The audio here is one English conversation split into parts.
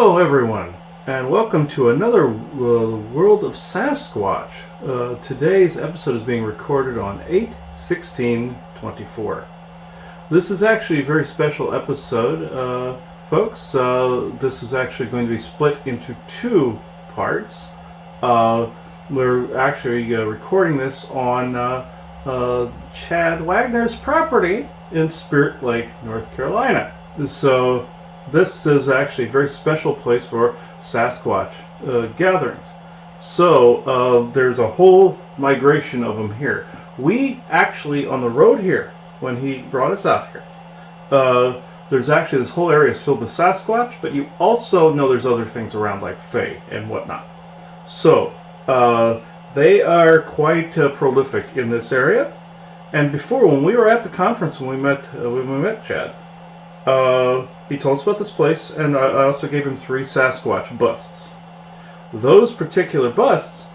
Hello everyone, and welcome to another World of Sasquatch. Today's episode is being recorded on 8/16/24. This is actually a very special episode, folks. This is actually going to be split into two parts. We're actually recording this on Chad Wagner's property in Spirit Lake, North Carolina. So this is actually a very special place for Sasquatch gatherings. So there's a whole migration of them here. We actually, on the road here, when he brought us out here, there's actually this whole area is filled with Sasquatch, but you also know there's other things around like Fae and whatnot. So they are quite prolific in this area. And before, when we were at the conference, when we met Chad, he told us about this place, and I also gave him 3 Sasquatch busts. Those particular busts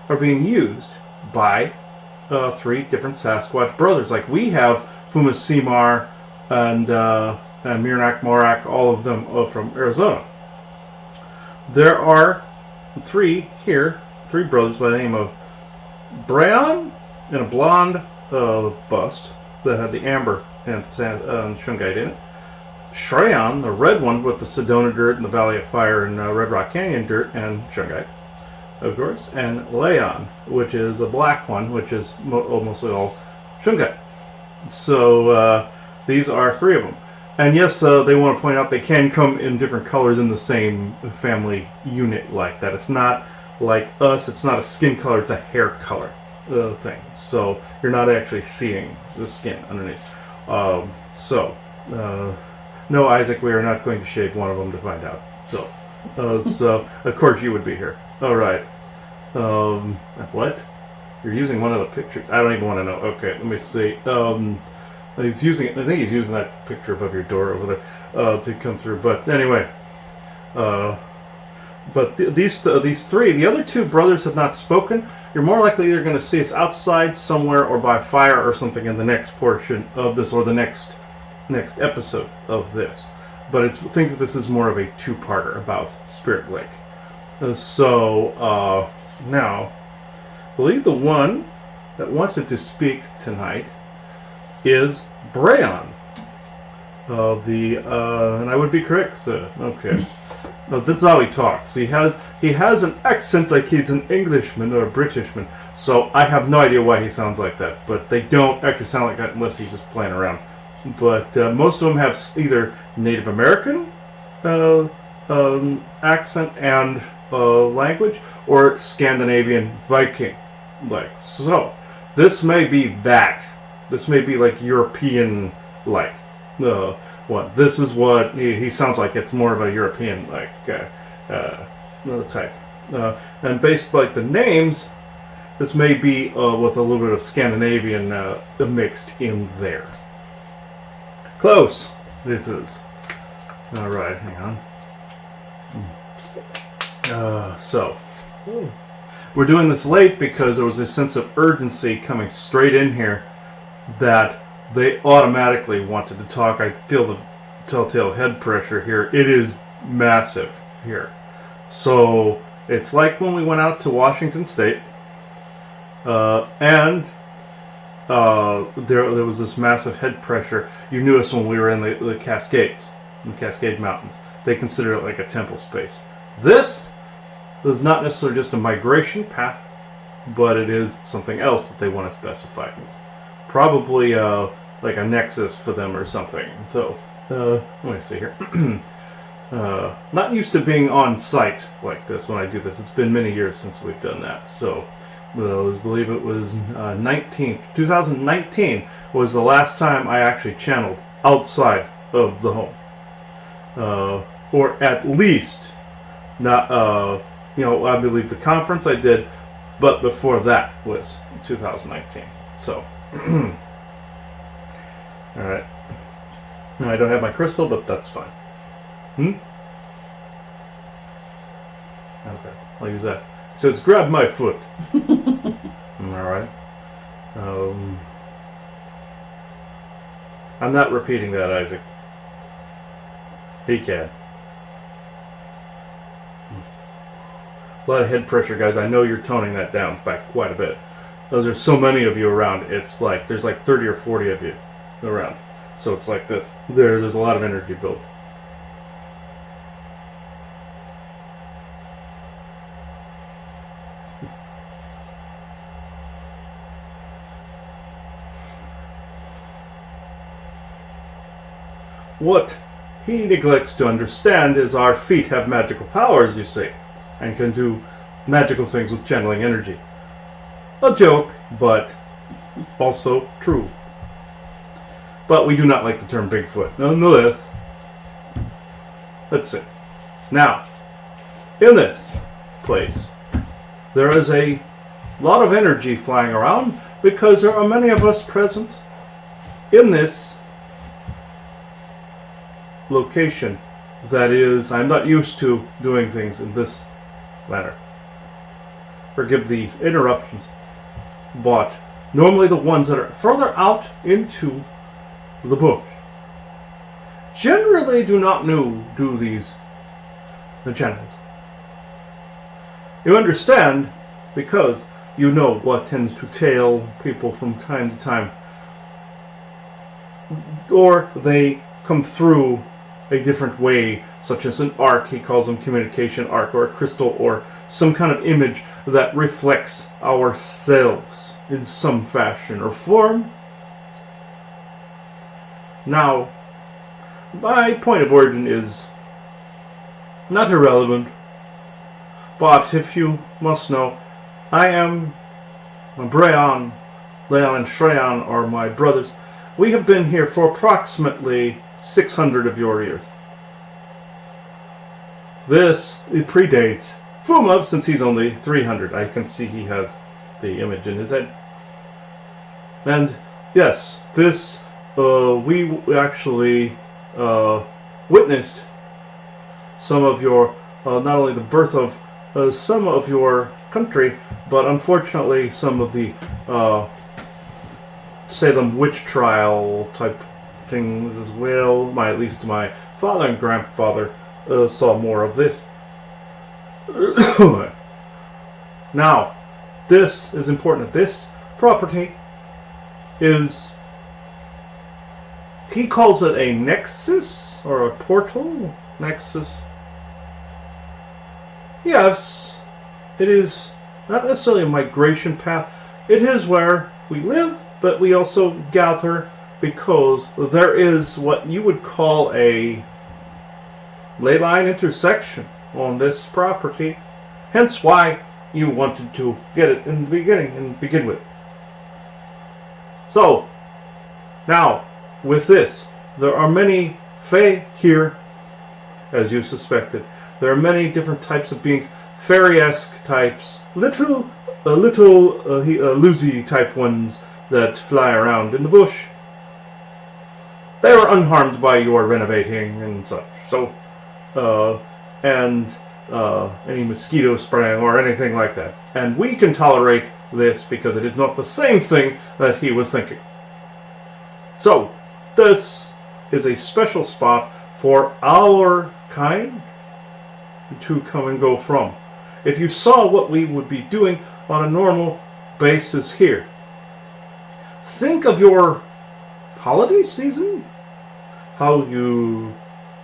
are being used by 3 different Sasquatch brothers. Like we have Fumasimar and Mirnak Morak, all of them from Arizona. There are 3 brothers by the name of Brayon, and a blonde bust that had the amber and shungite in it. Shrayan, the red one with the Sedona dirt and the Valley of Fire and Red Rock Canyon dirt and shungite, of course, and Leon, which is a black one, which is mostly all shungite. So these are 3 of them. And yes, they want to point out they can come in different colors in the same family unit like that. It's not like us, it's not a skin color, it's a hair color thing. So you're not actually seeing the skin underneath. No, Isaac, we are not going to shave one of them to find out. So of course you would be here. All right. What? You're using one of the pictures? I don't even want to know. Okay, let me see. He's using it. I think he's using that picture above your door over there to come through. But anyway, these 3, the other 2 brothers have not spoken. You're more likely either going to see us outside somewhere or by fire or something in the next portion of this, or the next episode of this. But think of this as more of a 2-parter about Spirit Lake. Now, I believe the one that wanted to speak tonight is Brayon. And I would be correct, sir. Okay. That's how he talks. He has an accent like he's an Englishman or a Britishman. So I have no idea why he sounds like that. But they don't actually sound like that unless he's just playing around. But most of them have either Native American accent and language, or Scandinavian Viking. So this may be that. This may be like European one. This is what he sounds like. It's more of a European type. And based like the names, this may be with a little bit of Scandinavian mixed in there. Close. This is. All right, hang on. We're doing this late because there was this sense of urgency coming straight in here that they automatically wanted to talk. I feel the telltale head pressure here. It is massive here. So it's like when we went out to Washington State, and there was this massive head pressure. You knew us when we were in the Cascades, in the Cascade Mountains. They consider it like a temple space. This is not necessarily just a migration path, but it is something else that they want to specify. Probably like a nexus for them or something. So, let me see here. Not used to being on site like this when I do this. It's been many years since we've done that. So, I believe it was 2019 was the last time I actually channeled outside of the home. Or at least, not, I believe the conference I did, but before that was 2019. So, alright. No, I don't have my crystal, but that's fine. Okay, I'll use that. It says, grab my foot. Alright. I'm not repeating that, Isaac. He can. A lot of head pressure, guys. I know you're toning that down by quite a bit. Because there's so many of you around. It's like there's like 30 or 40 of you around. So it's like this. There's a lot of energy built. What he neglects to understand is our feet have magical powers, you see, and can do magical things with channeling energy. A joke, but also true. But we do not like the term Bigfoot, nonetheless. Let's see. Now, in this place, there is a lot of energy flying around because there are many of us present in this location. That is, I'm not used to doing things in this manner. Forgive the interruptions, but normally the ones that are further out into the bush generally do not do these channels. You understand because you know what tends to tail people from time to time, or they come through a different way, such as an arc, he calls them communication arc, or a crystal, or some kind of image that reflects ourselves in some fashion or form. Now, my point of origin is not irrelevant, but if you must know, I am Leon and Shreyan are my brothers. We have been here for approximately 600 of your years. It predates Fuma since he's only 300. I can see he has the image in his head. And yes, this we actually witnessed some of your, not only the birth of some of your country, but unfortunately some of the Salem witch trial type things as well. At least my father and grandfather saw more of this. Now, this is important. This property is, he calls it a nexus or a portal nexus. Yes, it is not necessarily a migration path. It is where we live, but we also gather because there is what you would call a ley line intersection on this property. Hence why you wanted to get it in the beginning and begin with. So, now, with this, there are many Fae here, as you suspected. There are many different types of beings, fairy-esque types, little Lucy type ones that fly around in the bush. They were unharmed by your renovating and such. So, any mosquito spraying or anything like that. And we can tolerate this because it is not the same thing that he was thinking. So, this is a special spot for our kind to come and go from. If you saw what we would be doing on a normal basis here, think of your holiday season, how you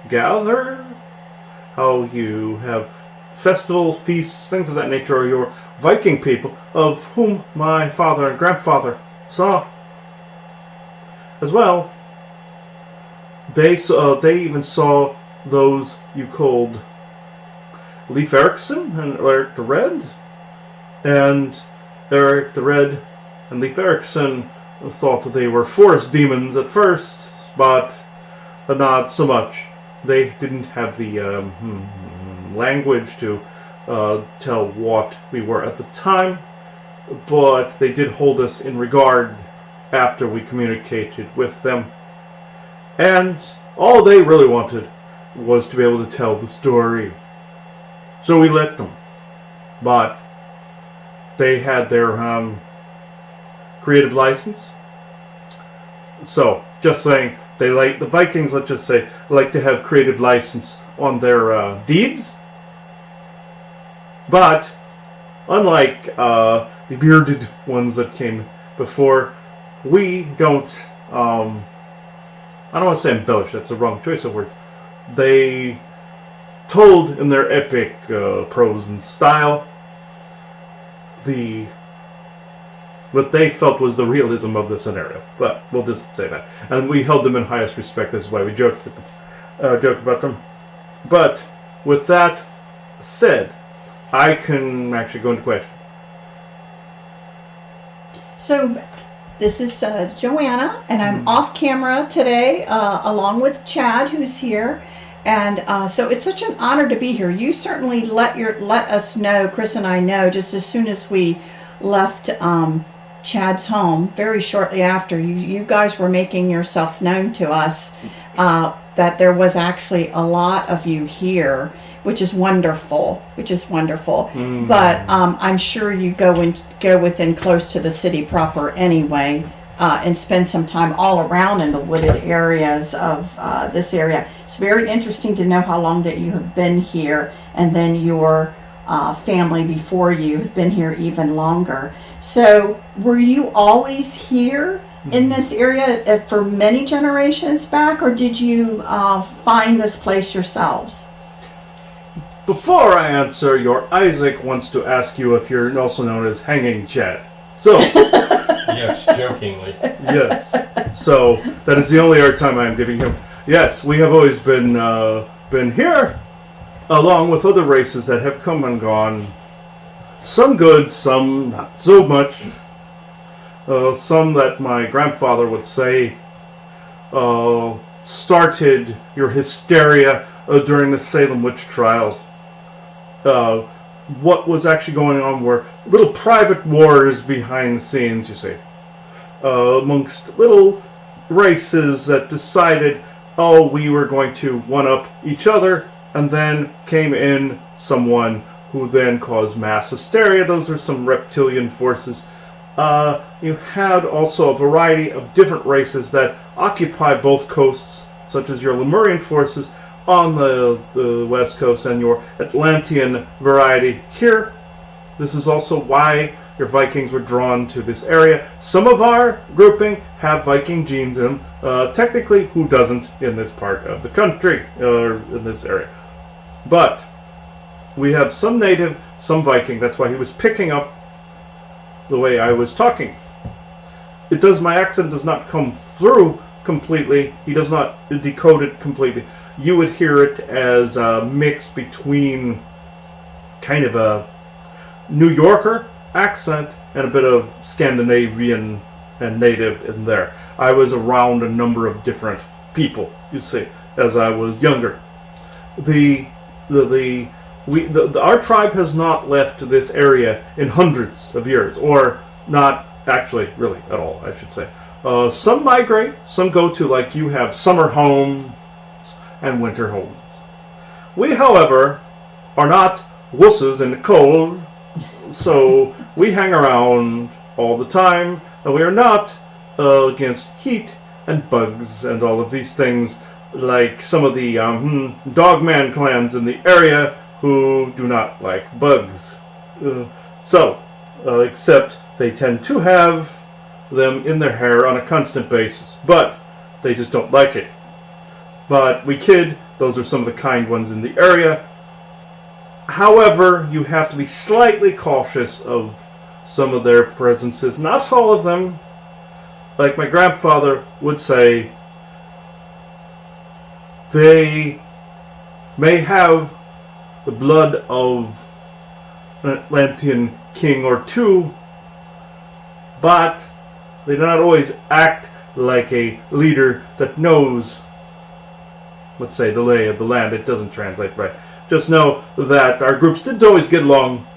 gather, how you have festivals, feasts, things of that nature, or your Viking people, of whom my father and grandfather saw as well. They even saw those you called Leif Erikson and Eric the Red. And Eric the Red and Leif Erikson thought that they were forest demons at first, but not so much. They didn't have the language to tell what we were at the time, but they did hold us in regard after we communicated with them. And all they really wanted was to be able to tell the story. So we let them. But they had their creative license. So, just saying, they like the Vikings, let's just say, like to have creative license on their deeds. But unlike the bearded ones that came before, we don't, I don't want to say embellish, that's the wrong choice of word. They told in their epic prose and style what they felt was the realism of the scenario. But we'll just say that. And we held them in highest respect. This is why we joked about them. But with that said, I can actually go into question. So this is Joanna, and I'm off camera today along with Chad, who's here. And so it's such an honor to be here. You certainly let us know, Chris and I know, just as soon as we left Chad's home, very shortly after, you guys were making yourself known to us, that there was actually a lot of you here, which is wonderful. But I'm sure you go within close to the city proper anyway, and spend some time all around in the wooded areas of this area. It's very interesting to know how long that you have been here, and then your family before you have been here even longer. So were you always here in this area for many generations back, or did you find this place yourselves? Before I answer, your Isaac wants to ask you if you're also known as Hanging Chad. So... Yes, jokingly. Yes. So that is the only airtime I am giving him. Yes, we have always been here, along with other races that have come and gone. Some good, some not so much. Some that my grandfather would say started your hysteria during the Salem witch trials. What was actually going on were little private wars behind the scenes, you see, amongst little races that decided, oh, we were going to one-up each other, and then came in someone who then caused mass hysteria. Those are some reptilian forces. You had also a variety of different races that occupy both coasts, such as your Lemurian forces on the west coast and your Atlantean variety here. This is also why your Vikings were drawn to this area. Some of our grouping have Viking genes in them. Technically, who doesn't in this part of the country, or in this area? But we have some native, some Viking. That's why he was picking up the way I was talking. My accent does not come through completely. He does not decode it completely. You would hear it as a mix between kind of a New Yorker accent and a bit of Scandinavian and native in there. I was around a number of different people, you see, as I was younger. Our tribe has not left this area in hundreds of years, or not actually really at all, I should say. Some migrate, some go to, like you have, summer homes and winter homes. We, however, are not wusses in the cold, so we hang around all the time, and we are not against heat and bugs and all of these things like some of the dogman clans in the area who do not like bugs. Except they tend to have them in their hair on a constant basis, but they just don't like it. But we kid, those are some of the kind ones in the area. However, you have to be slightly cautious of some of their presences. Not all of them. Like my grandfather would say, they may have the blood of an Atlantean king or two, but they do not always act like a leader that knows, let's say, the lay of the land. It doesn't translate right. Just know that our groups didn't always get along,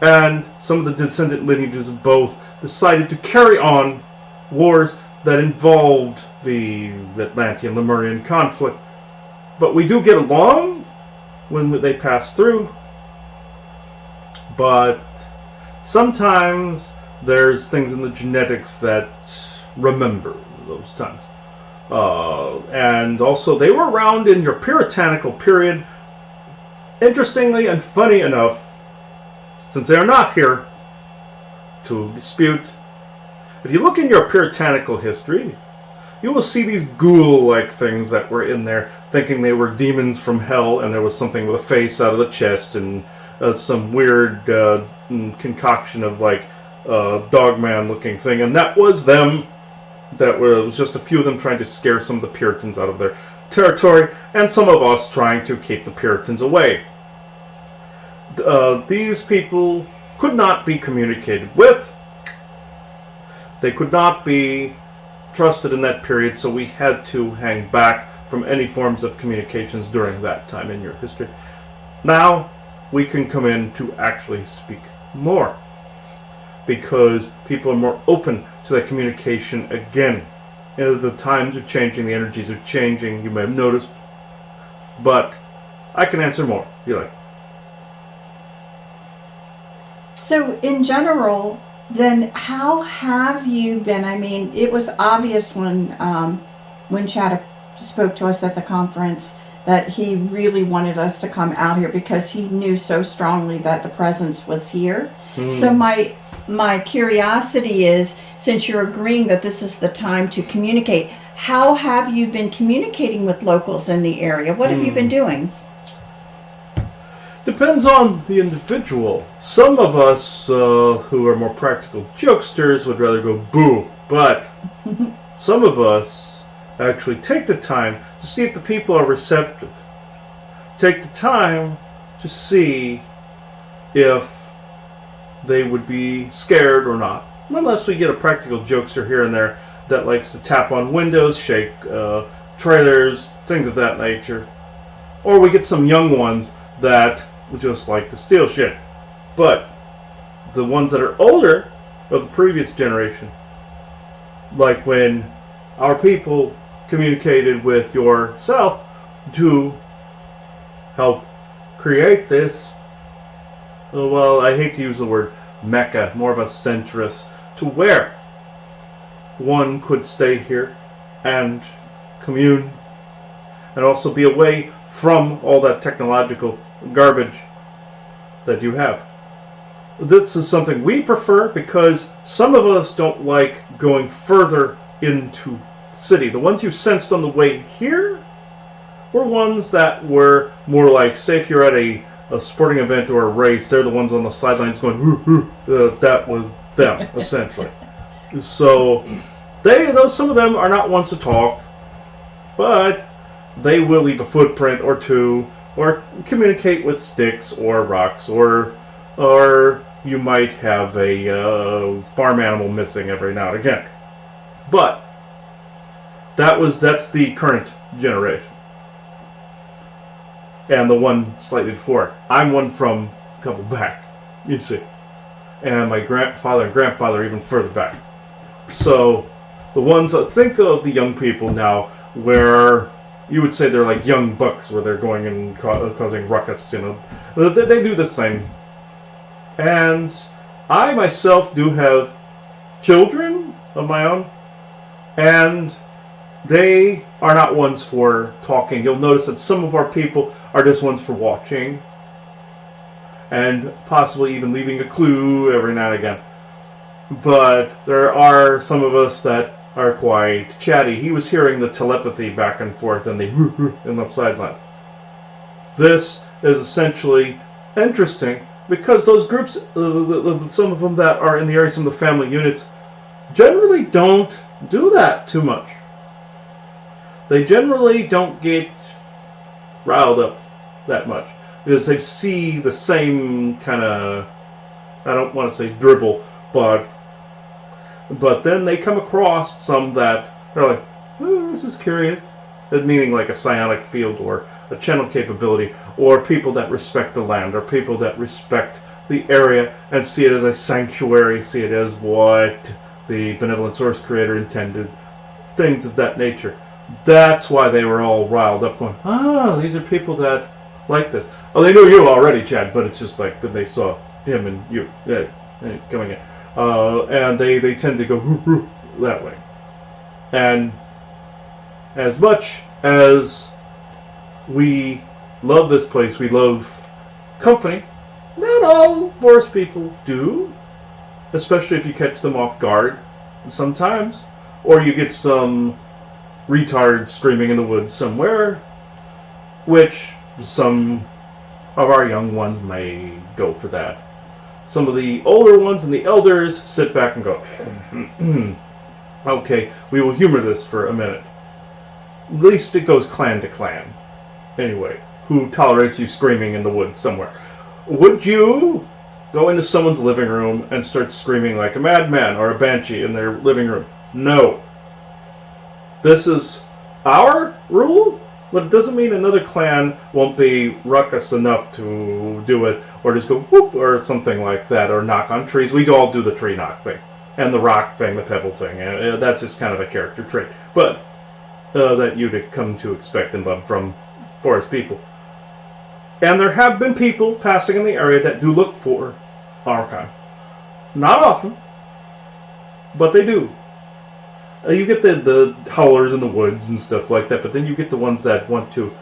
and some of the descendant lineages of both decided to carry on wars that involved the Atlantean-Lemurian conflict. But we do get along when they pass through, but sometimes there's things in the genetics that remember those times. And also, they were around in your puritanical period, Interestingly and funny enough, since they are not here to dispute, if you look in your puritanical history, you will see these ghoul-like things that were in there, thinking they were demons from hell, and there was something with a face out of the chest, and some weird concoction of like dogman-looking thing, and that was them. It was just a few of them trying to scare some of the Puritans out of their territory, and some of us trying to keep the Puritans away. These people could not be communicated with. They could not be trusted in that period, so we had to hang back from any forms of communications during that time in your history. Now, we can come in to actually speak more, because people are more open to that communication again. The times are changing, the energies are changing, you may have noticed, but I can answer more, if you like. So, in general, then how have you been? I mean, it was obvious when Chad spoke to us at the conference that he really wanted us to come out here because he knew so strongly that the presence was here. So my curiosity is, since you're agreeing that this is the time to communicate, how have you been communicating with locals in the area? What have you been doing? Depends on the individual. Some of us who are more practical jokesters would rather go boo, but some of us actually take the time to see if the people are receptive. Take the time to see if they would be scared or not. Unless we get a practical jokester here and there that likes to tap on windows, shake trailers, things of that nature. Or we get some young ones that just like to steal shit. But the ones that are older, of the previous generation, like when our people communicated with yourself to help create this, well, I hate to use the word mecca, more of a centrist, to where one could stay here and commune and also be away from all that technological garbage that you have. This is something we prefer because some of us don't like going further into the city. The ones you sensed on the way here were ones that were more like, say if you're at a sporting event or a race, they're the ones on the sidelines going, whoo, whoo. That was them, essentially. So, some of them are not ones to talk, but they will leave a footprint or two, or communicate with sticks or rocks, or you might have a farm animal missing every now and again. But that's the current generation. And the one slightly before. I'm one from a couple back, you see. And my grandfather and grandfather even further back. So, the ones that think of the young people now, where you would say they're like young bucks, where they're going and causing ruckus, you know. They do the same. And I myself do have children of my own, and they are not ones for talking. You'll notice that some of our people are just ones for watching, and possibly even leaving a clue every now and again. But there are some of us that are quite chatty. He was hearing the telepathy back and forth and the in the sidelines. This is essentially interesting because those groups, some of them that are in the area, some of the family units, generally don't do that too much. They generally don't get riled up that much because they see the same kind of, I don't want to say dribble, but then they come across some that are like, oh, this is curious. Meaning like a psionic field or a channel capability, or people that respect the land, or people that respect the area and see it as a sanctuary, see it as what the benevolent source creator intended, things of that nature. That's why they were all riled up going, these are people that like this. Oh, they knew you already, Chad, but it's just like when they saw him and you coming in. And they tend to go that way. And as much as we love this place, we love company. Not all forest people do, especially if you catch them off guard sometimes, or you get some retard screaming in the woods somewhere, which some of our young ones may go for that. Some of the older ones and the elders sit back and go, okay, we will humor this for a minute. At least it goes clan to clan. Anyway, who tolerates you screaming in the woods somewhere? Would you go into someone's living room and start screaming like a madman or a banshee in their living room? No. This is our rule, but it doesn't mean another clan won't be ruckus enough to do it, or just go whoop, or something like that, or knock on trees. We all do the tree knock thing, and the rock thing, the pebble thing, and that's just kind of a character trait. But that you'd come to expect and love from forest people. And there have been people passing in the area that do look for our kind. Not often, but they do. You get the howlers in the woods and stuff like that, but then you get the ones that want to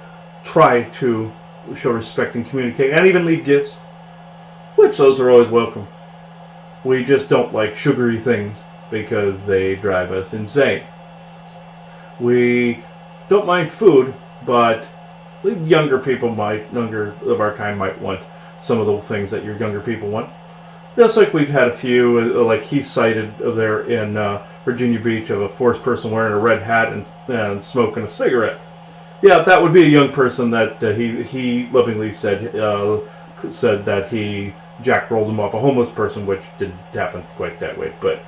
try to show respect and communicate, and even leave gifts, which those are always welcome. We just don't like sugary things because they drive us insane. We don't mind food, but younger of our kind might want some of the things that your younger people want. Just like we've had a few, like he cited there in Virginia Beach, of a forest person wearing a red hat and smoking a cigarette. Yeah, that would be a young person that he lovingly said that he jack-rolled him off a homeless person, which didn't happen quite that way. But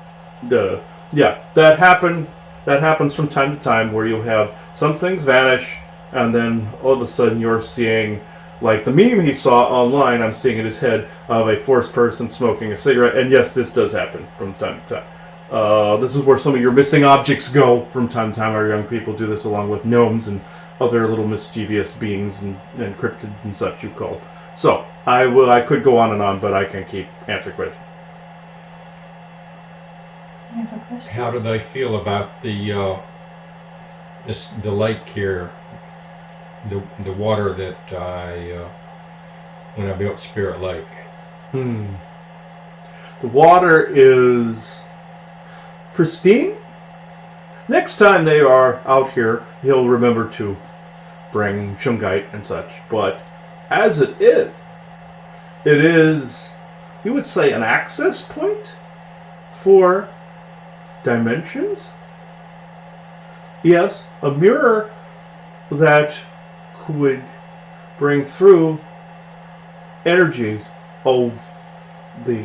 yeah, that happens from time to time, where you'll have some things vanish, and then all of a sudden you're seeing, like the meme he saw online, I'm seeing in his head of a forest person smoking a cigarette. And yes, this does happen from time to time. This is where some of your missing objects go from time to time. Our young people do this along with gnomes and other little mischievous beings and cryptids and such you call. So I could go on and on, but I can keep answering questions. I have a question. How do they feel about the lake here? The water that when I built Spirit Lake. The water is pristine. Next time they are out here, he'll remember to bring shungite and such. But as it is, you would say, an access point for dimensions. Yes, a mirror that could bring through energies of the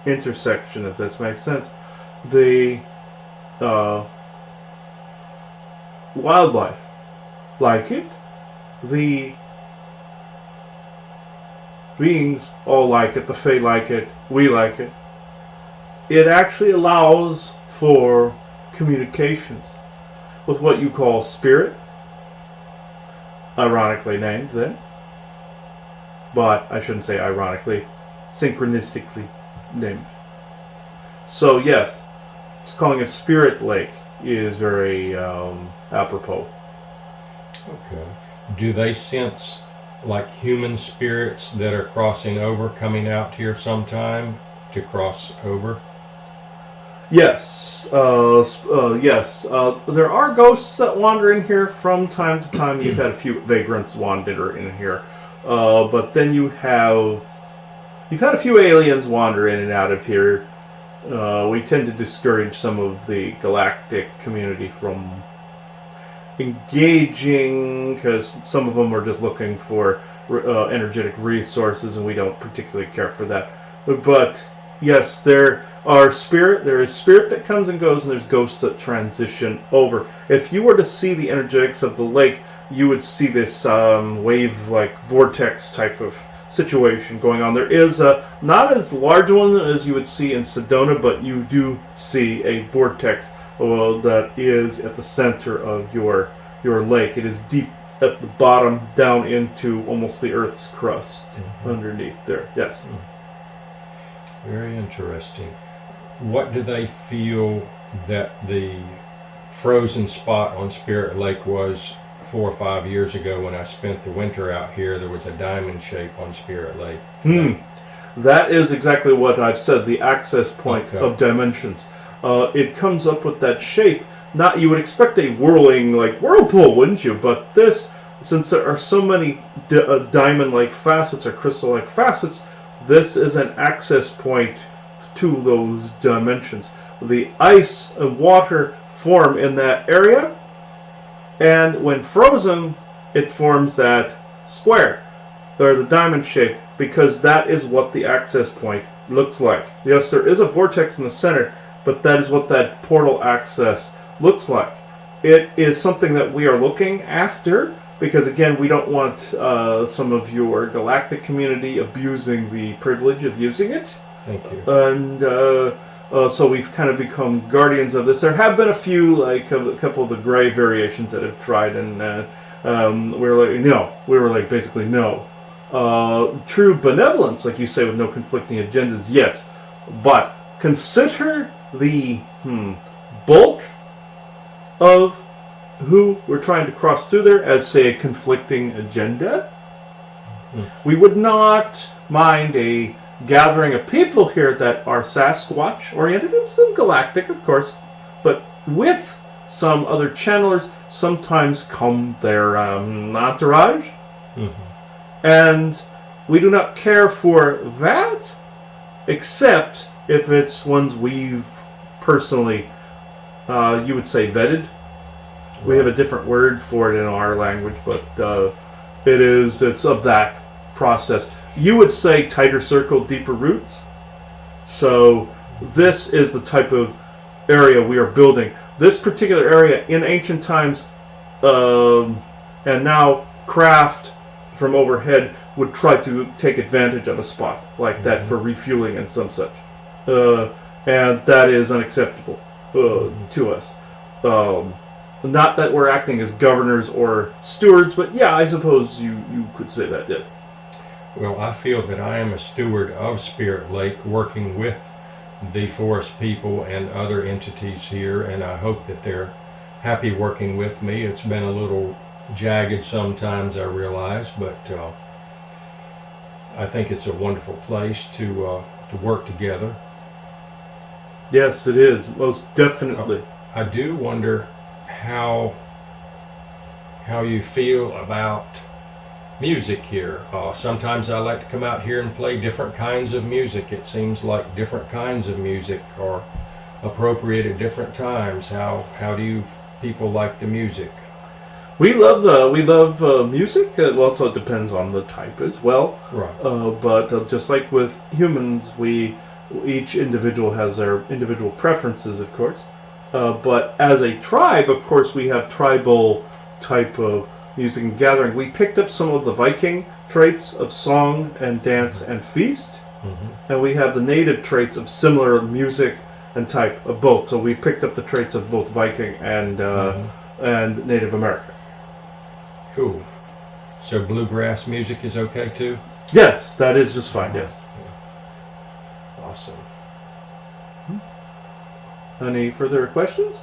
intersection, if that makes sense. The wildlife like it. The beings all like it. The Fae like it. We like it. It actually allows for communications with what you call spirit. Ironically named then. But I shouldn't say ironically. Synchronistically named. So yes, calling it Spirit Lake is very apropos. Okay. Do they sense like human spirits that are crossing over, coming out here sometime to cross over? Yes. Yes. There are ghosts that wander in here from time to time. You've had a few vagrants wander in here. But then you've had a few aliens wander in and out of here. We tend to discourage some of the galactic community from engaging, because some of them are just looking for energetic resources, and we don't particularly care for that. But yes, there is spirit that comes and goes, and there's ghosts that transition over. If you were to see the energetics of the lake, you would see this wave-like vortex type of situation going on. There is not as large one as you would see in Sedona, but you do see a vortex that is at the center of your lake. It is deep at the bottom, down into almost the Earth's crust underneath there. Yes. Very interesting. What do they feel that the frozen spot on Spirit Lake was 4 or 5 years ago when I spent the winter out here, there was a diamond shape on Spirit Lake. That is exactly what I've said, the access point Okay. of dimensions. It comes up with that shape. Not you would expect a whirling like whirlpool, wouldn't you? But this, since there are so many diamond-like facets or crystal-like facets, this is an access point to those dimensions. The ice and water form in that area, and when frozen, it forms that square, or the diamond shape, because that is what the access point looks like. Yes, there is a vortex in the center, but that is what that portal access looks like. It is something that we are looking after, because again, we don't want some of your galactic community abusing the privilege of using it. Thank you. And so we've kind of become guardians of this. There have been a few, like a couple of the gray variations that have tried, and we were like, no. We were like, basically, no. True benevolence, like you say, with no conflicting agendas, yes. But consider the bulk of who we're trying to cross through there as, say, a conflicting agenda. We would not mind a gathering of people here that are Sasquatch oriented and some galactic, of course, but with some other channelers sometimes come their entourage. And we do not care for that, except if it's ones we've personally, you would say, vetted. We have a different word for it in our language, but it's of that process. You would say tighter circle, deeper roots. So this is the type of area we are building. This particular area in ancient times, and now craft from overhead would try to take advantage of a spot like that for refueling and some such. And that is unacceptable to us. Not that we're acting as governors or stewards, but yeah, I suppose you could say that, yes. Well, I feel that I am a steward of Spirit Lake, working with the forest people and other entities here, and I hope that they're happy working with me. It's been a little jagged sometimes, I realize, but I think it's a wonderful place to work together. Yes, it is, most definitely. I do wonder how you feel about music here. Sometimes I like to come out here and play different kinds of music. It seems like different kinds of music are appropriate at different times. How do you people like the music? We love music. Also, it depends on the type as well. Right. But just like with humans, each individual has their individual preferences, of course. But as a tribe, of course, we have tribal type of music and gathering. We picked up some of the Viking traits of song and dance and feast, and we have the native traits of similar music and type of both. So we picked up the traits of both Viking and Native American. Cool. So bluegrass music is okay too? Yes, that is just fine. Yes. Awesome. Any further questions?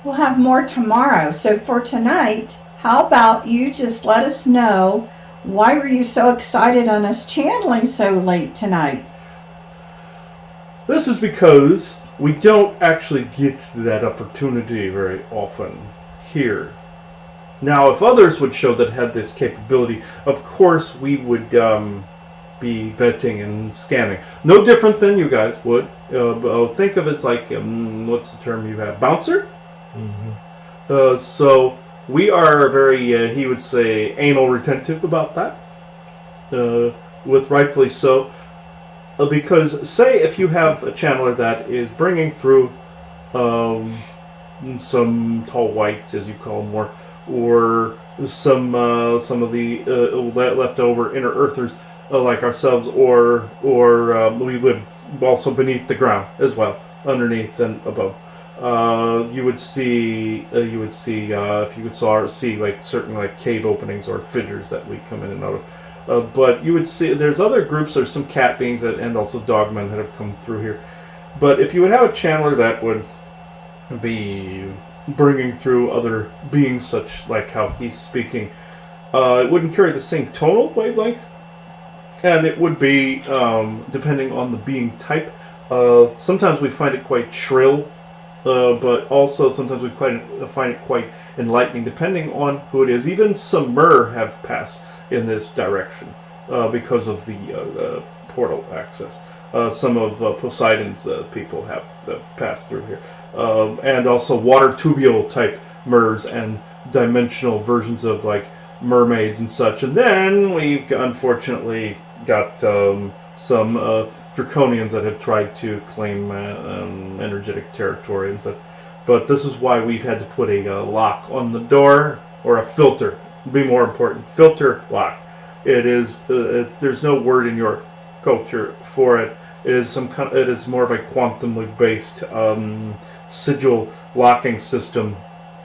We'll have more tomorrow. So for tonight, how about you just let us know, why were you so excited on us channeling so late tonight? This is because we don't actually get that opportunity very often here. Now, if others would show that had this capability, of course we would be vetting and scanning. No different than you guys would. Think of it like, what's the term you have? Bouncer? So we are very, he would say, anal retentive about that. With rightfully so. Because, say, if you have a channeler that is bringing through some tall whites, as you call them, or some of the leftover inner earthers like ourselves, or we live also beneath the ground as well, underneath and above. You would see if you could see like certain like cave openings or fissures that we come in and out of. But you would see there's other groups. There's some cat beings and also dogmen that have come through here. But if you would have a channeler that would be bringing through other beings, such like how he's speaking. It wouldn't carry the same tonal wavelength, and it would be, depending on the being type. Sometimes we find it quite shrill, but also sometimes we find it quite enlightening, depending on who it is. Even some myrrh have passed in this direction because of the portal access. Some of Poseidon's people have passed through here. And also water tubule type myrrhs and dimensional versions of like mermaids and such. And then we've unfortunately got some draconians that have tried to claim energetic territory and such. But this is why we've had to put a lock on the door, or a filter. Be more important, filter lock. It is. There's no word in your culture for it. It is It is more of a quantumly based sigil locking system.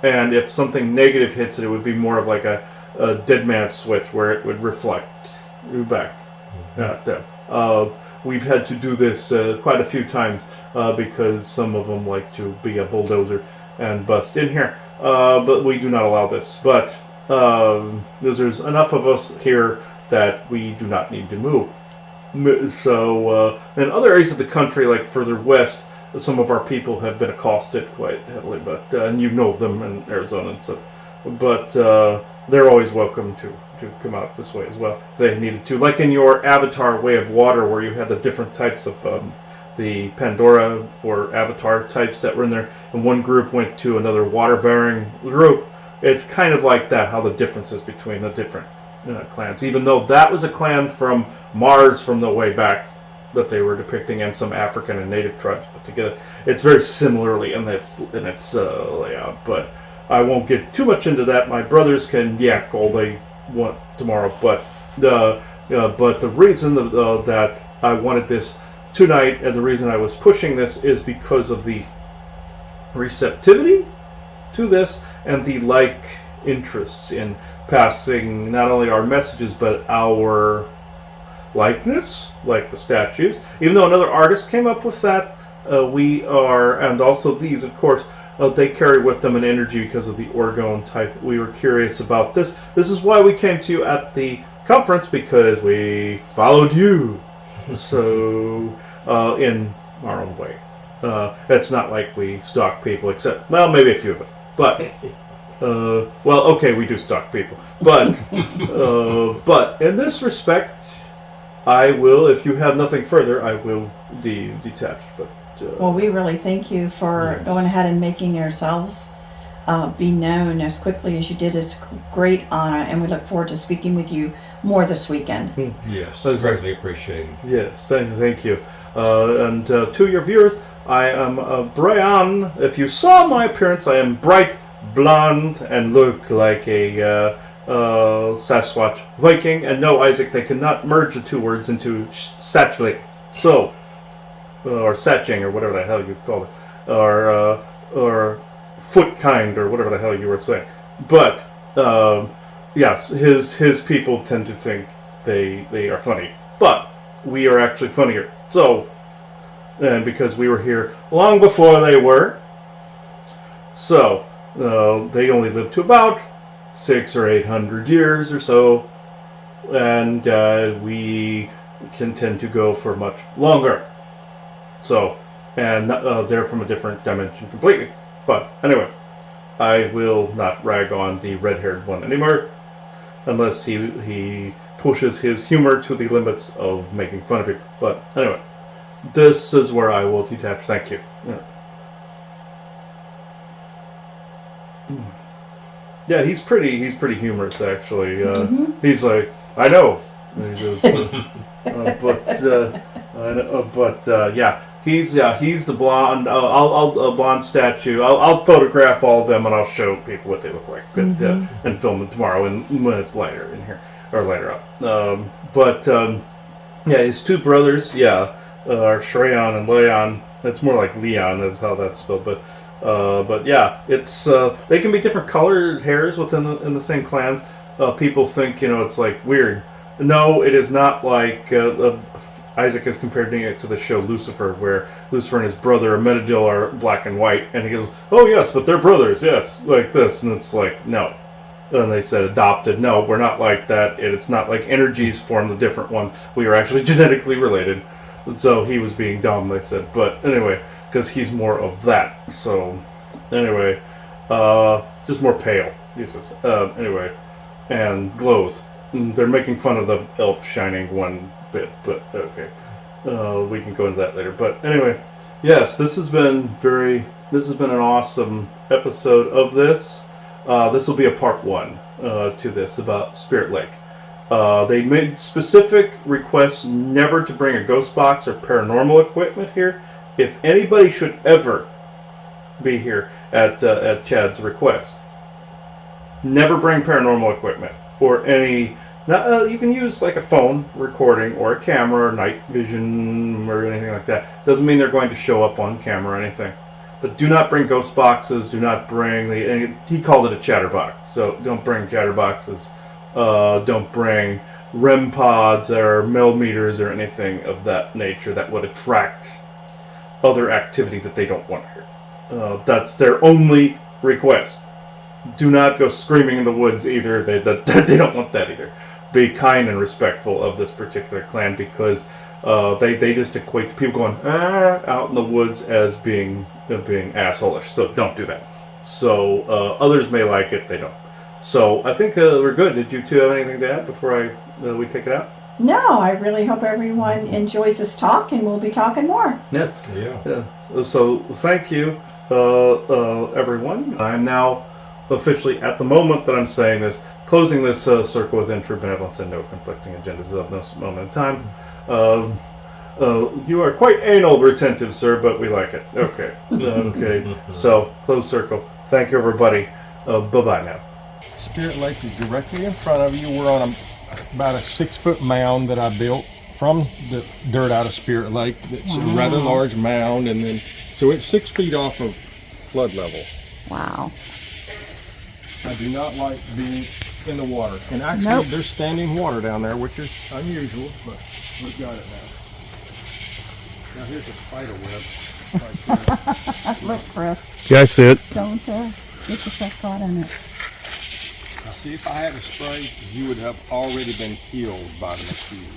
And if something negative hits it, it would be more of like a dead man switch, where it would reflect back at them. We've had to do this quite a few times because some of them like to be a bulldozer and bust in here. But we do not allow this. But because there's enough of us here that we do not need to move. So in other areas of the country, like further west, some of our people have been accosted quite heavily. But and you know them in Arizona and stuff. But they're always welcome to come out this way as well if they needed to. Like in your Avatar Way of Water, where you had the different types of the Pandora or Avatar types that were in there, and one group went to another water-bearing group. It's kind of like that, how the differences between the different clans. Even though that was a clan from Mars from the way back that they were depicting, and some African and native tribes put together. It's very similarly in its layout, but I won't get too much into that. My brothers can yak all they want tomorrow, but the reason that I wanted this tonight, and the reason I was pushing this, is because of the receptivity to this and the interests in passing not only our messages but our likeness, like the statues. Even though another artist came up with that, we are, and also these, of course, they carry with them an energy because of the orgone type. We were curious about this. This is why we came to you at the conference, because we followed you. So, in our own way. It's not like we stalk people, except, well, maybe a few of us. But, well, okay, we do stalk people. But, but in this respect, I will, if you have nothing further, I will detach. But well, we really thank you for going ahead and making yourselves be known as quickly as you did. It's a great honor, and we look forward to speaking with you more this weekend. Yes, greatly appreciated. Yes, thank you. And to your viewers, I am Brian. If you saw my appearance, I am bright blonde and look like a Sasquatch Viking. And no, Isaac, they cannot merge the two words into satchling. So, or satching, or whatever the hell you call it, or foot kind, or whatever the hell you were saying. But yes, his people tend to think they are funny, but we are actually funnier. So, and because we were here long before they were, so they only lived to about 600 or 800 years or so, and we can tend to go for much longer. So, and they're from a different dimension completely. But anyway, I will not rag on the red-haired one anymore, unless he pushes his humor to the limits of making fun of it. But anyway, this is where I will detach. Thank you. Yeah, he's pretty humorous, actually. He's like, I know. And he goes, yeah. He's the blonde. I'll blonde statue. I'll photograph all of them, and I'll show people what they look like, and film them tomorrow when it's later in here, or later up. Yeah, his two brothers, are Shreyan and Leon. It's more like Leon is how that's spelled, but yeah, it's they can be different colored hairs in the same clans. People think it's like weird. No, it is not like. Isaac is comparing it to the show Lucifer, where Lucifer and his brother Amenadiel are black and white, and he goes, "Oh yes, but they're brothers, yes, like this," and it's like, no. And they said adopted. No, we're not like that. It's not like energies form the different one. We are actually genetically related. And so he was being dumb, they said. But anyway, because he's more of that. So anyway, just more pale, he says. Anyway, and glows. And they're making fun of the elf shining one bit, but okay. We can go into that later. But anyway, yes, this has been an awesome episode of this. This will be a part 1 to this about Spirit Lake. They made specific requests never to bring a ghost box or paranormal equipment here. If anybody should ever be here at Chad's request, never bring paranormal equipment or any. You can use like a phone recording or a camera or night vision or anything like that. Doesn't mean they're going to show up on camera or anything. But do not bring ghost boxes. Do not bring he called it a chatterbox. So don't bring chatterboxes. Don't bring REM pods or millimeters or anything of that nature that would attract other activity that they don't want here. That's their only request. Do not go screaming in the woods either. They don't want that either. Be kind and respectful of this particular clan because they just equate people going out in the woods as being assholeish. So don't do that. So others may like it, they don't. So I think we're good. Did you two have anything to add before we take it out? No, I really hope everyone enjoys this talk, and we'll be talking more. Yeah. So thank you, everyone. I'm now officially, at the moment that I'm saying this, closing this circle within true benevolence and no conflicting agendas of this moment in time. You are quite anal retentive, sir, but we like it. Okay. Okay. So, closed circle. Thank you, everybody. Bye-bye now. Spirit Lake is directly in front of you. We're on about a 6-foot mound that I built from the dirt out of Spirit Lake. It's a rather large mound, and then so it's 6 feet off of flood level. Wow. I do not like being in the water, and actually there's standing water down there, which is unusual, but we've got it now. Now here's a spider web right there. Look, Chris. Yeah, I see it. Don't get yourself caught in it. Now see, if I had a spray, you would have already been killed by the mosquitoes.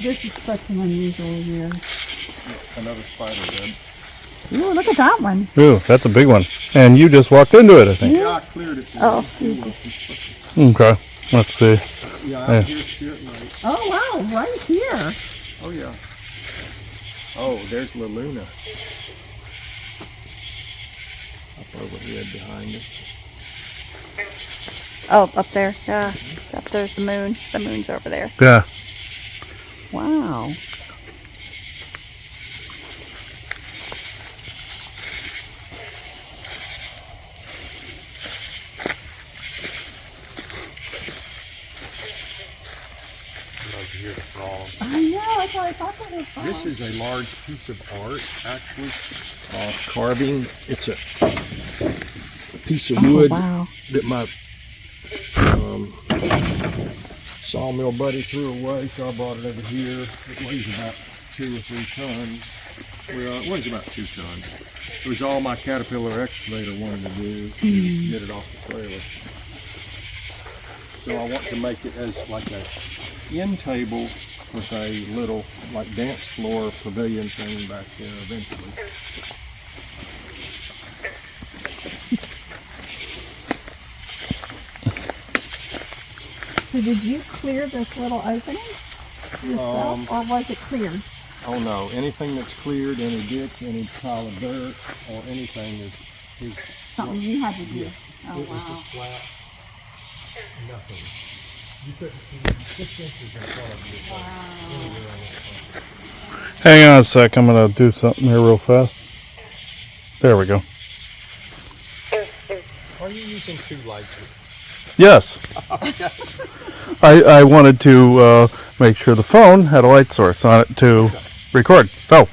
This is such an unusual year. Another spider web. Ooh, look at that one. Ooh, that's a big one. And you just walked into it, I think. Yeah, I cleared it. Oh. Okay. Let's see. Yeah, here's Spirit Lake. Oh, wow, right here. Oh, yeah. Oh, there's La Luna. Up overhead behind us. Oh, up there. Yeah. Up there's the moon. The moon's over there. Yeah. Wow. I know, that's what I thought that was. This is a large piece of art, actually. Carving. It's a piece of wood that my sawmill buddy threw away, so I brought it over here. It weighs about 2 or 3 tons. Well, it weighs about 2 tons. It was all my Caterpillar excavator wanted to do to get it off the trailer. So I want to make it as like a end table with a little like dance floor pavilion thing back there eventually. So did you clear this little opening yourself, or was it cleared? Oh no, anything that's cleared, any ditch, any pile of dirt, or anything is Something you had to do. Yeah. Oh, it was wow. a flat nothing. You couldn't see 6 inches in front of you. Anywhere on that front. Hang on a sec. I'm going to do something here real fast. There we go. Are you using 2 lights? Yes. I wanted to make sure the phone had a light source on it to record. Oh.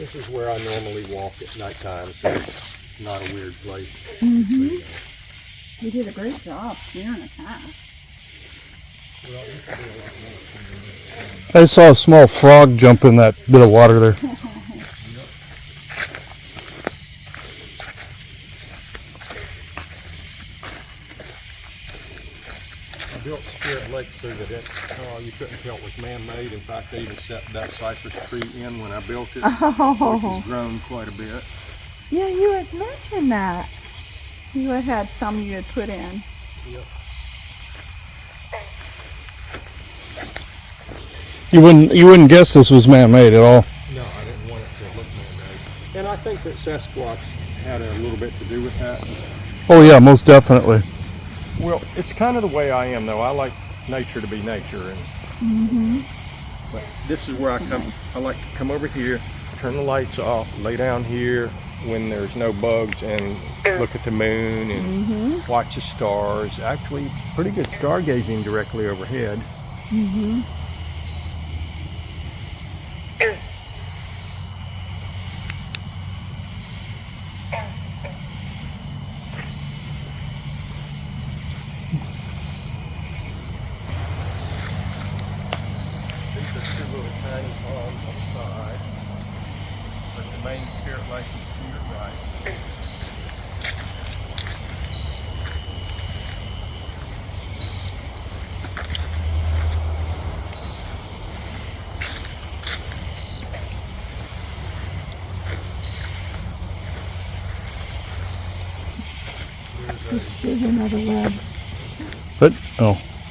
This is where I normally walk at nighttime, so it's not a weird place. You did a great job clearing a path. I saw a small frog jump in that bit of water there. I built Spirit Lake so that you couldn't tell it was man-made. In fact, they even set that cypress tree in when I built it, which has grown quite a bit. Yeah, you had mentioned that. You had some you had put in. Yep. You wouldn't guess this was man-made at all. No, I didn't want it to look man-made. And I think that Sasquatch had a little bit to do with that. Oh yeah, most definitely. Well, it's kind of the way I am, though. I like nature to be nature, and but this is where I come. I like to come over here, turn the lights off, lay down here when there's no bugs, and look at the moon and watch the stars. Actually, pretty good stargazing directly overhead. These are two little tiny ponds on the side, but the main Spirit Lake is to your right. There's another web. But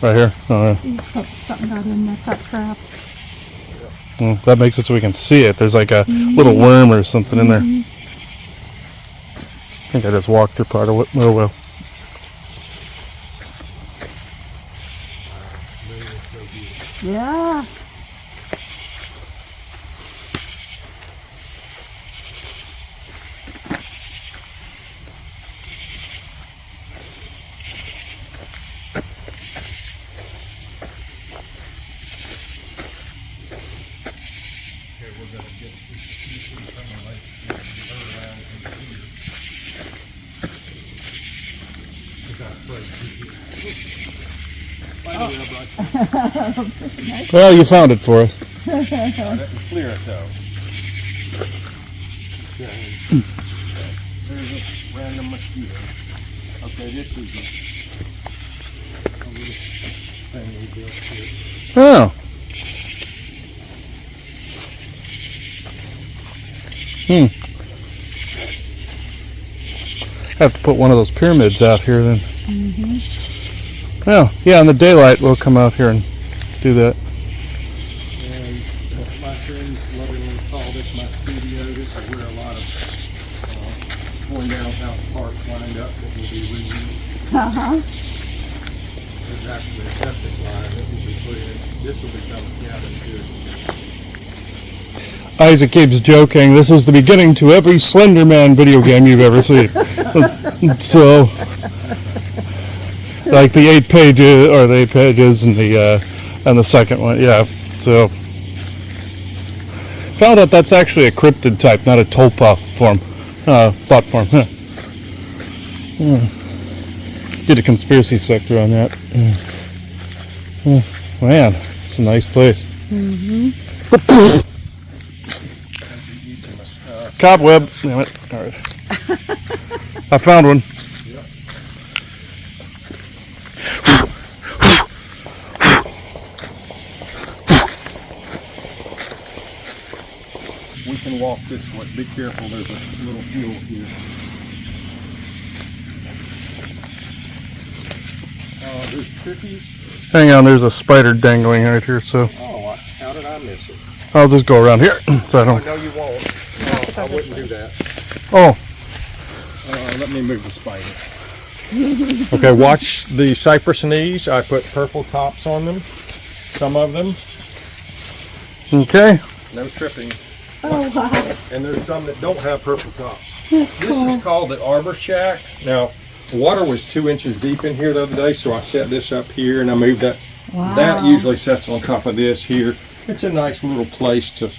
right here. Oh, Something got in that trap. well, that makes it so we can see it. There's like a little worm or something in there. I think I just walked through part of it. Oh well. Yeah. Well, you found it for us. I didn't clear it though. Okay. There's a random mosquito. Okay, this is a little thing we built here. Oh. Have to put one of those pyramids out here then. Oh, yeah, in the daylight we'll come out here and do that. And my friends lovingly call this my studio. This is where a lot of torn down house parts lined up that will be reused. There's actually a septic line that will be put in. This will become a cabin too. Isaac keeps joking, this is the beginning to every Slender Man video game you've ever seen. So, like the 8 pages, or the 8 pages and the second one, yeah. So, found out that's actually a cryptid type, not a tulpa form, thought form. Huh. Did a conspiracy sector on that. Man, it's a nice place. Cobweb. Damn it. All right. I found one. We can walk this way. Be careful, there's a little hill here. There's trippies. Hang on, there's a spider dangling right here, so Oh, how did I miss it? I'll just go around here. So I don't. No, you won't. No, I wouldn't do that. Oh, Let me move the spider. Okay, watch the cypress knees. I put purple tops on them. Some of them. okay. No tripping. Oh, wow. And there's some that don't have purple tops. This is called the arbor shack. Now, the water was 2 inches deep in here the other day, so I set this up here and I moved that. Wow. That usually sets on top of this here. It's a nice little place to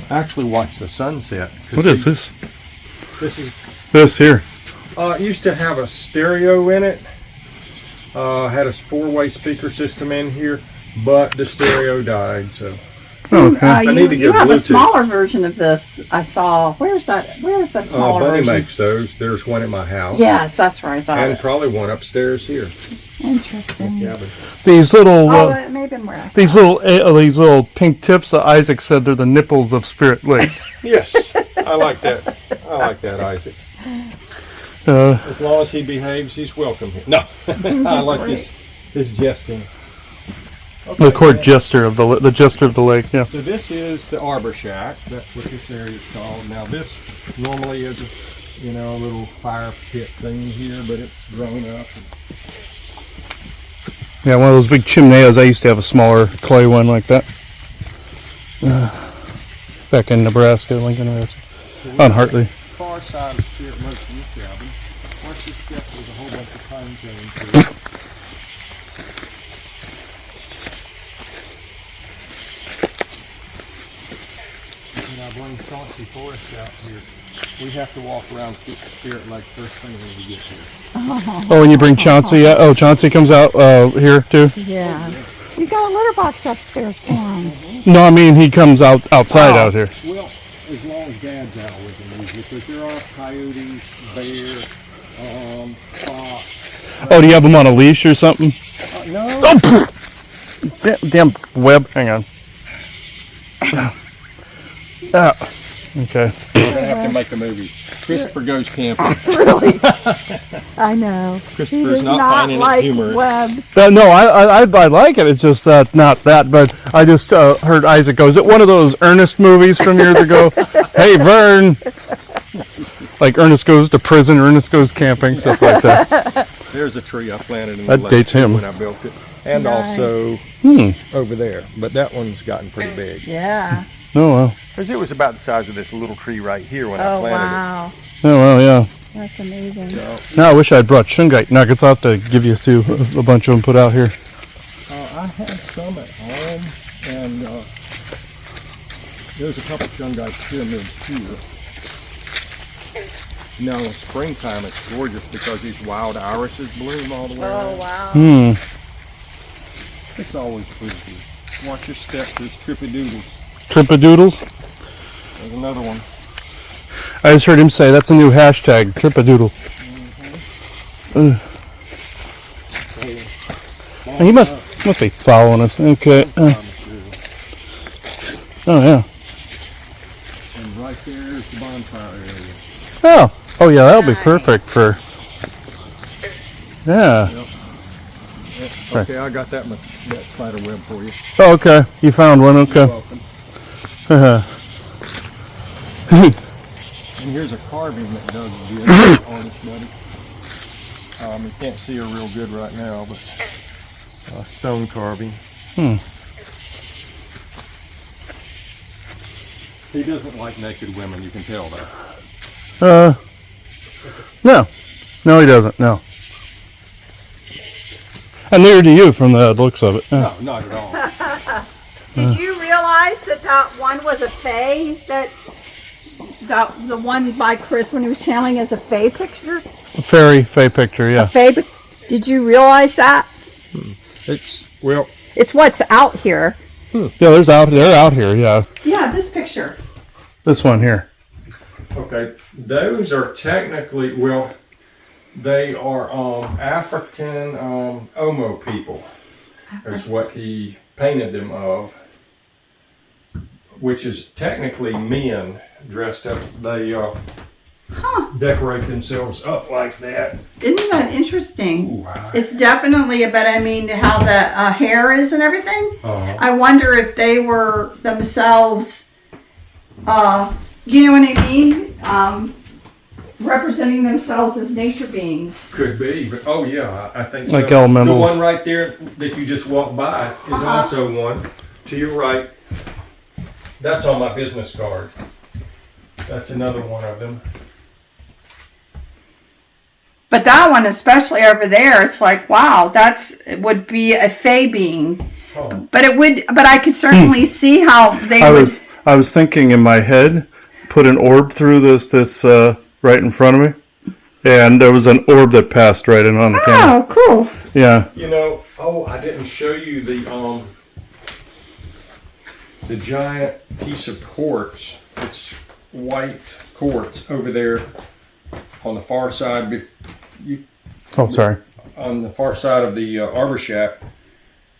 actually watch the sunset. What is this? This is This here. it used to have a stereo in it. Had a 4-way speaker system in here, but the stereo died. So Okay. I need to You get have a Bluetooth. smaller version of this. I saw. Where's that smaller Buddy version? makes those. There's one at my house. Yes, that's where I saw And it. probably one upstairs here. Interesting. Cabin. These little It may have been where I saw these little pink tips that Isaac said they're the nipples of Spirit Lake. Yes, I like that. I like that, Isaac. As long as he behaves, he's welcome here. No, I like his jesting. The court jester of the jester of the lake. Yeah. So this is the arbor shack. That's what this area is called. Now this normally is a little fire pit thing here, but it's grown up. Yeah, one of those big chimneys. I used to have a smaller clay one like that. Back in Nebraska, Lincoln, on Hartley. Far side of Spirit Lake from this cabin. Once this step, there's a whole bunch of pine cones here. And I bring Chauncey Forest out here. We have to walk around Spirit Lake first thing when we get here. Oh, and you bring Chauncey out? Oh, Chauncey comes out here too? Yeah. You got a litter box upstairs for him. No, I mean he comes outside out here. Well, as long as Dad's out with him, because there are coyotes, bear, fox. Oh, do you have him on a leash or something? No. Oh, damn web. Hang on. Okay. We're gonna have to make a movie. Christopher goes camping. Really? I know. Christopher's He does not not finding it like humorous. webs. No, I like it. It's just not that. But I just heard Isaac go, is it one of those Ernest movies from years ago? Hey, Vern. Like Ernest goes to prison, Ernest goes camping, stuff like that. There's a tree I planted in That the lake dates him. when I built it. And Nice. also Hmm. over there. But that one's gotten pretty big. Yeah. Oh, well. Because it was about the size of this little tree right here when I Oh, planted wow. Oh, well, yeah. That's amazing. it. So, Now I wish I'd brought shungite nuggets. I'll have to give you a bunch of them put out here. I have some at home, and there's a couple shungite pyramids here. Now in springtime it's gorgeous because these wild irises bloom all the way Oh, around. wow. Hmm. It's always pretty. Watch your step, there's trippidoodles. Trippadoodles? There's another one. I just heard him say that's a new hashtag, trippadoodle. He must be following us. Okay. Oh, yeah. And right there is the bonfire area. Oh, yeah, that'll be Nice. perfect for... Yeah. Okay, I got that spider web for you. Oh, okay. You found one, okay. You're welcome. And here's a carving that Doug did, artist buddy. You can't see her real good right now, but stone carving. Hmm. He doesn't like naked women, you can tell that. No. No, he doesn't, no. And neither do you from the looks of it. No, not at all. Did you realize that one was a fae? That the one by Chris when he was channeling as a fae picture? Fairy picture, yeah. Fae. Did you realize that? It's It's what's out here. Yeah, they're out here, yeah. Yeah, this picture. This one here. okay. Those are technically, they are African Omo people. Is what he painted them of, which is technically men dressed up. They decorate themselves up like that. Isn't that interesting? Ooh, wow. It's definitely, but I mean, how the hair is and everything. I wonder if they were themselves, you know what I mean? Representing themselves as nature beings. Could be, but I think Like so. elementals. The one right there that you just walked by is also one. To your right, that's on my business card. That's another one of them. But that one, especially over there, it's like, wow, it would be a fae being. Oh. But I could certainly see how they I would. I was thinking in my head, put an orb through this right in front of me, and there was an orb that passed right in on the camera. Oh, cool. Yeah. You know, I didn't show you the giant piece of quartz. It's white quartz over there on the far side. Oh, sorry. On the far side of the arbor shack.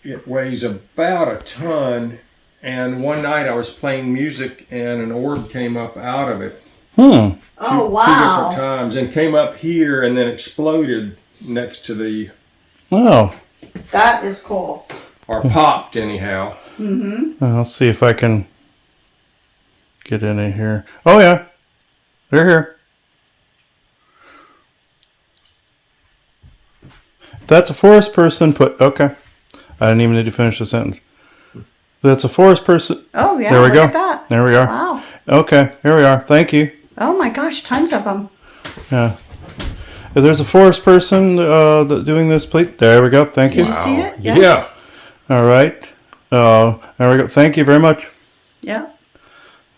It weighs about a ton. And one night I was playing music and an orb came up out of it. Oh, Two wow. different times, and came up here and then exploded next to the, Oh. That is cool. or popped anyhow. I'll see if I can get in here. Oh, yeah. They're here. That's a forest person okay. I didn't even need to finish the sentence. That's a forest person. Oh, yeah. There we look go. at that. There we are. Wow. Okay, here we are. Thank you. Oh, my gosh. Tons of them. Yeah. If there's a forest person doing this, please. There we go. Thank you. Did you see it? Yeah. All right. There we go. Thank you very much. Yeah.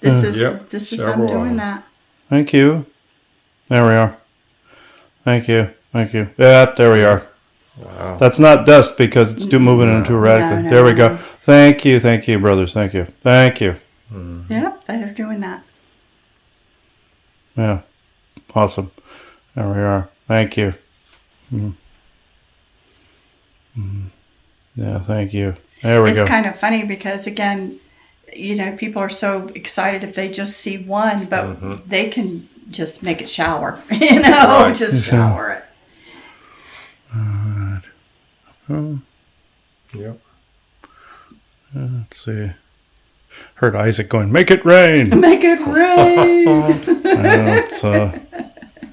This is Yep. this is Several them of doing them. that. Thank you. There we are. Thank you. Thank you. Yeah, there we are. Wow. That's not dust because it's moving into erratically. No, There we no. go. Thank you, brothers. Thank you. Thank you. Yep, they're doing that. Yeah. Awesome. There we are. Thank you. Yeah, thank you. There we It's go. kind of funny because, again, people are so excited if they just see one, but they can just make it shower, Right. just shower it. Yep. Let's see. Heard Isaac going, make it rain. Make it rain.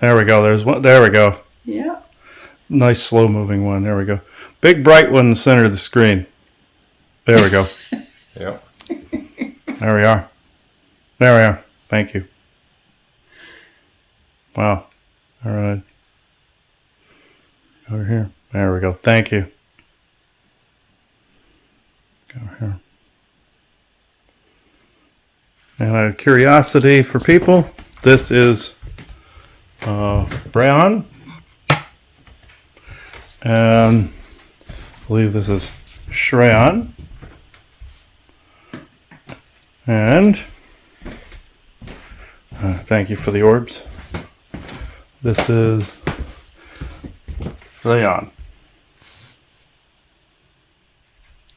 There we go. There's one. There we go. Yeah. Nice slow moving one. There we go. Big bright one in the center of the screen. There we go. Yep. There we are. There we are. Thank you. Wow. All right. Over here. There we go. Thank you. Go here. And out of curiosity for people, this is Brian. And I believe this is Shreyan. And thank you for the orbs. This is Leon.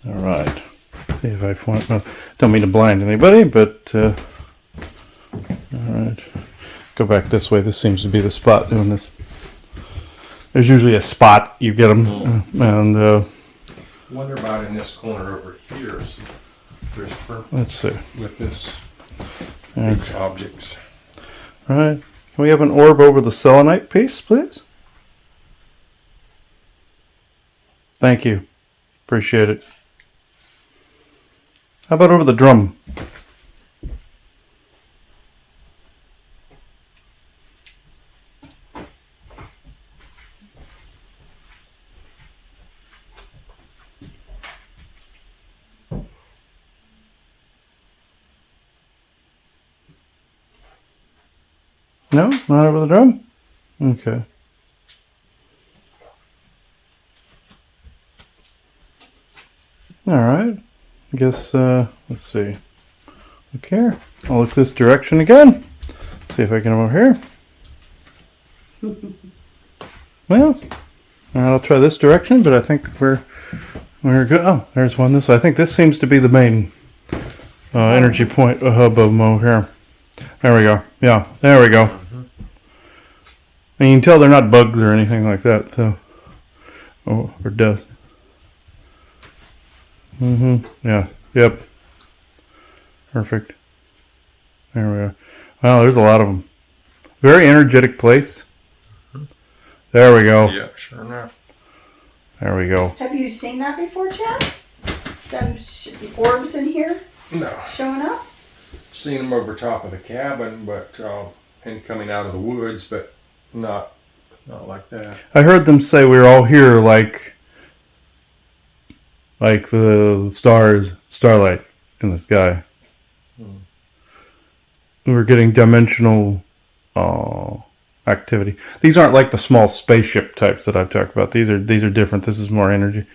All right. Let's see if I find. Don't mean to blind anybody, but all right. Go back this way. This seems to be the spot doing this. There's usually a spot you get them, and Wonder about in this corner over here, Christopher, let's see. with this Yeah. these objects. All right. Can we have an orb over the selenite piece, please? Thank you. Appreciate it. How about over the drum? No? Not over the drum? Okay. All right. I guess, let's see. Look here. I'll look this direction again. See if I can come over here. Well, all right, I'll try this direction, but I think we're good. Oh, there's one this way. I think this seems to be the main energy point hub of them over here. There we go. Yeah, there we go. And you can tell they're not bugs or anything like that, so. Oh, or dust. Yeah. Yep. Perfect. There we are. Wow, there's a lot of them. Very energetic place. There we go. Yeah, sure enough. There we go. Have you seen that before, Chad? Them orbs in here No, showing up? seen them over top of the cabin, but and coming out of the woods, but not like that. I heard them say we were all here like the stars, starlight in the sky. we're getting dimensional activity. These aren't like the small spaceship types that I've talked about. These are different. This is more energy.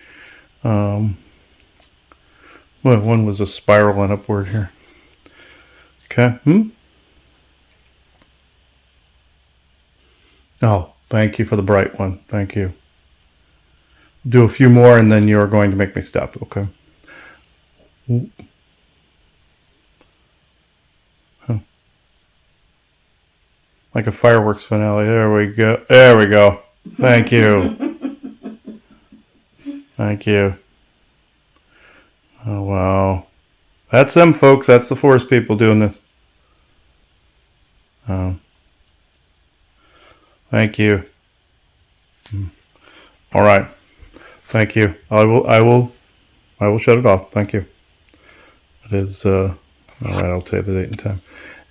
Well, one was a spiral and upward here. Okay. Oh, thank you for the bright one. Thank you. Do a few more and then you're going to make me stop. Okay. Like a fireworks finale. There we go. There we go. Thank you. Thank you. Oh, wow. That's them, folks. That's the forest people doing this. Thank you. All right. Thank you. I will shut it off. Thank you. It is, all right, I'll tell you the date and time.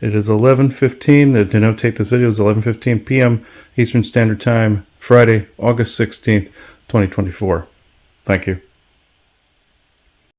It is 11:15. To notate this video is 11:15 p.m. Eastern Standard Time, Friday, August 16th, 2024. Thank you.